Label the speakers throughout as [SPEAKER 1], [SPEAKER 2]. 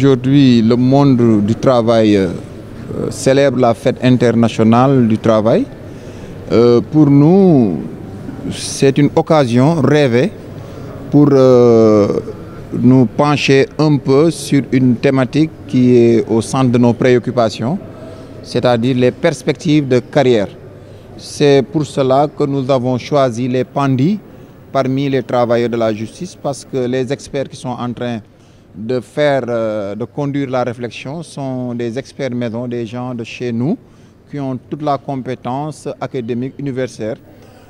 [SPEAKER 1] Aujourd'hui, le monde du travail célèbre la fête internationale du travail. Pour nous, c'est une occasion rêvée pour nous pencher un peu sur une thématique qui est au centre de nos préoccupations, c'est-à-dire les perspectives de carrière. C'est pour cela que nous avons choisi les pandis parmi les travailleurs de la justice, parce que les experts qui sont en train de conduire la réflexion sont des experts maison, des gens de chez nous qui ont toute la compétence académique universitaire.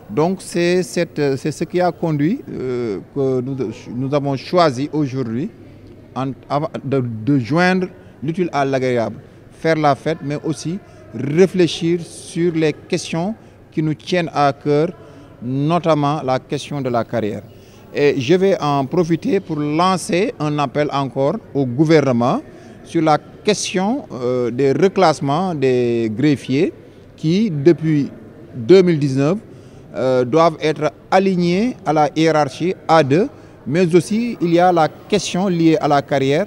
[SPEAKER 1] Donc c'est ce qui a conduit que nous avons choisi aujourd'hui de joindre l'utile à l'agréable, faire la fête, mais aussi réfléchir sur les questions qui nous tiennent à cœur, notamment la question de la carrière. Et je vais en profiter pour lancer un appel encore au gouvernement sur la question des reclassements des greffiers qui, depuis 2019, doivent être alignés à la hiérarchie A2, mais aussi il y a la question liée à la carrière,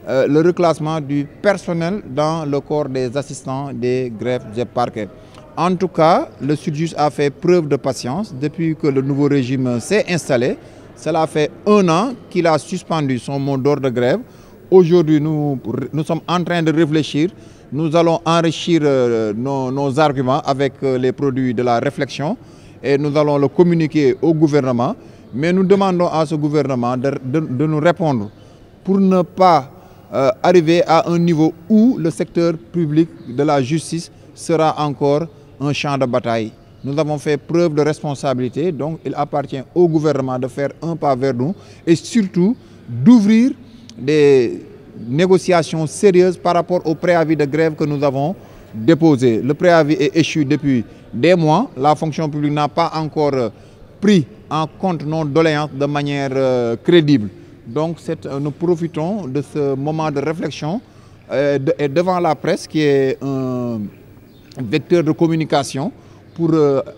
[SPEAKER 1] le reclassement du personnel dans le corps des assistants des greffes et parquets. En tout cas, le Sudjust a fait preuve de patience depuis que le nouveau régime s'est installé. Cela fait 1 an qu'il a suspendu son mot d'ordre de grève. Aujourd'hui, nous sommes en train de réfléchir. Nous allons enrichir nos arguments avec les produits de la réflexion et nous allons le communiquer au gouvernement. Mais nous demandons à ce gouvernement de nous répondre pour ne pas arriver à un niveau où le secteur public de la justice sera encore un champ de bataille. Nous avons fait preuve de responsabilité, donc il appartient au gouvernement de faire un pas vers nous et surtout d'ouvrir des négociations sérieuses par rapport au préavis de grève que nous avons déposé. Le préavis est échu depuis des mois. La fonction publique n'a pas encore pris en compte nos doléances de manière crédible. Donc nous profitons de ce moment de réflexion et devant la presse qui est un vecteur de communication pour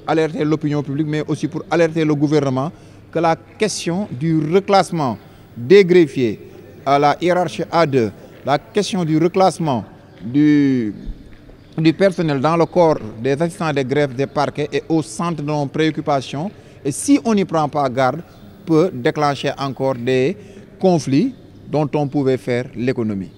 [SPEAKER 1] alerter l'opinion publique, mais aussi pour alerter le gouvernement que la question du reclassement des greffiers à la hiérarchie A2, la question du reclassement du personnel dans le corps des assistants des greffes des parquets est au centre de nos préoccupations. Et si on n'y prend pas garde, peut déclencher encore des conflits dont on pouvait faire l'économie.